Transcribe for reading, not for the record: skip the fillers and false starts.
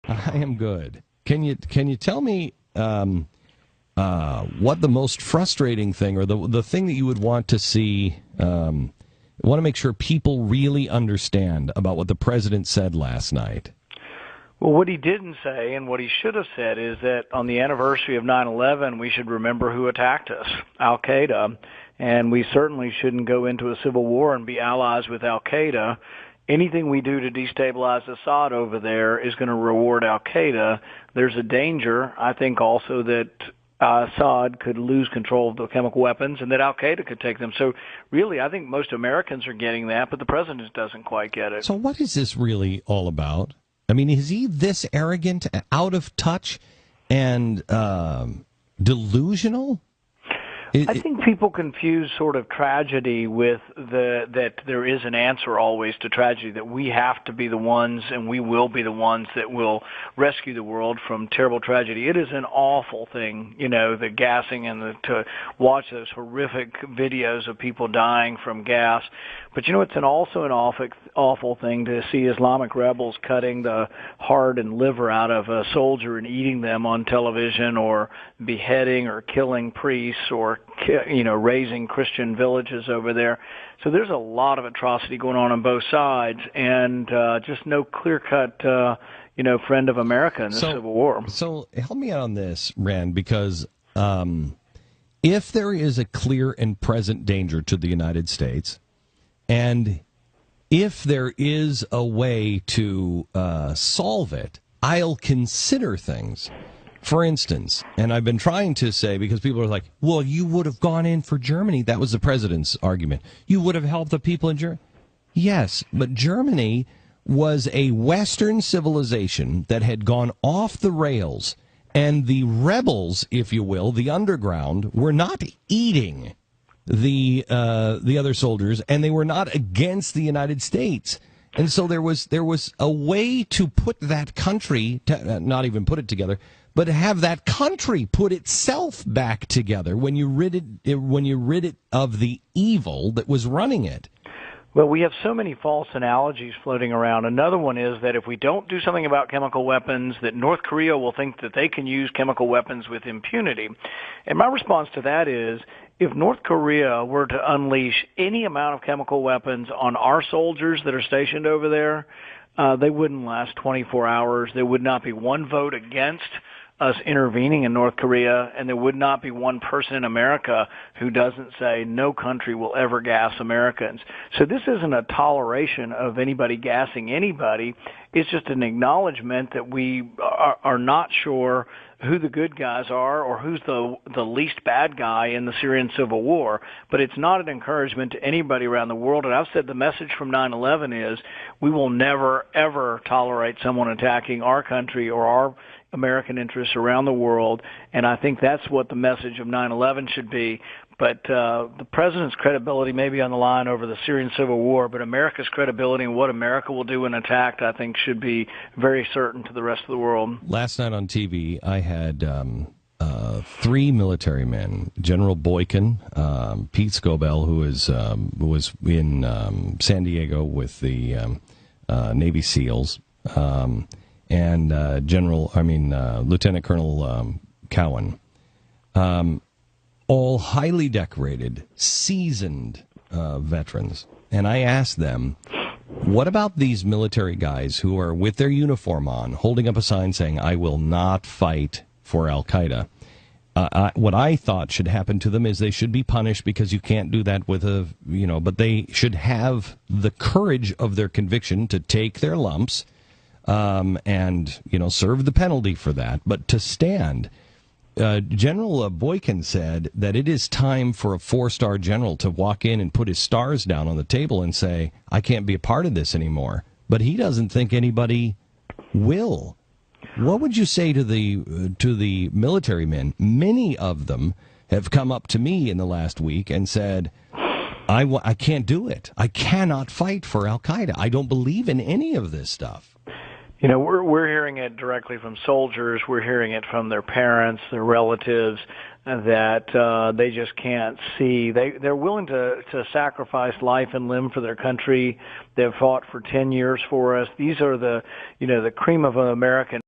I am good. Can you tell me what the most frustrating thing, or the thing that you would want to see, want to make sure people really understand about what the president said last night? Well, what he didn't say and what he should have said is that on the anniversary of 9/11, we should remember who attacked us, Al-Qaeda, and we certainly shouldn't go into a civil war and be allies with Al-Qaeda. Anything we do to destabilize Assad over there is going to reward Al-Qaeda. There's a danger, I think, also that Assad could lose control of the chemical weapons and that Al-Qaeda could take them. So really, I think most Americans are getting that, but the president doesn't quite get it. So what is this really all about? I mean, is he this arrogant, out of touch, and delusional? I think people confuse sort of tragedy with that there is an answer always to tragedy, that we have to be the ones and we will be the ones that will rescue the world from terrible tragedy. It is an awful thing, the gassing and to watch those horrific videos of people dying from gas. But it's also an awful thing to see Islamic rebels cutting the heart and liver out of a soldier and eating them on television, or beheading or killing priests, or raising Christian villages over there. So there's a lot of atrocity going on both sides, and just no clear-cut, friend of America in the Civil War. So help me out on this, Rand, because if there is a clear and present danger to the United States, and if there is a way to solve it, I'll consider things. For instance, and I've been trying to say, because people are like, well, you would have gone in for Germany. That was the president's argument. You would have helped the people in Germany. Yes, but Germany was a Western civilization that had gone off the rails, and the rebels, if you will, the underground, were not eating the other soldiers, and they were not against the United States. And so there was a way to put that country, not even put it together, but have that country put itself back together when you rid it of the evil that was running it. Well, we have so many false analogies floating around. Another one is that if we don't do something about chemical weapons, that North Korea will think that they can use chemical weapons with impunity. And my response to that is, if North Korea were to unleash any amount of chemical weapons on our soldiers that are stationed over there, they wouldn't last 24 hours. There would not be one vote against us intervening in North Korea, and there would not be one person in America who doesn't say no country will ever gas Americans. So this isn't a toleration of anybody gassing anybody. It's just an acknowledgement that we are not sure who the good guys are or who's the least bad guy in the Syrian civil war. But it's not an encouragement to anybody around the world. And I've said the message from 9/11 is we will never, ever tolerate someone attacking our country or our American interests around the world, and I think that's what the message of 9/11 should be. But the president's credibility may be on the line over the Syrian civil war, but America's credibility and what America will do when attacked, I think, should be very certain to the rest of the world. Last night on TV, I had three military men: General Boykin, Pete Scobell, who was in San Diego with the Navy SEALs. And Lieutenant Colonel Cowan, all highly decorated, seasoned veterans. And I asked them, what about these military guys who are with their uniform on, holding up a sign saying, I will not fight for Al-Qaeda? What I thought should happen to them is they should be punished, because you can't do that with but they should have the courage of their conviction to take their lumps, and serve the penalty for that, but to stand. General Boykin said that it is time for a 4-star general to walk in and put his stars down on the table and say, I can't be a part of this anymore. But he doesn't think anybody will. What would you say to the military men? Many of them have come up to me in the last week and said, I can't do it. I cannot fight for Al-Qaeda. I don't believe in any of this stuff. We're hearing it directly from soldiers. We're hearing it from their parents, their relatives, that they just can't see. They're willing to sacrifice life and limb for their country. They've fought for 10 years for us. These are the cream of American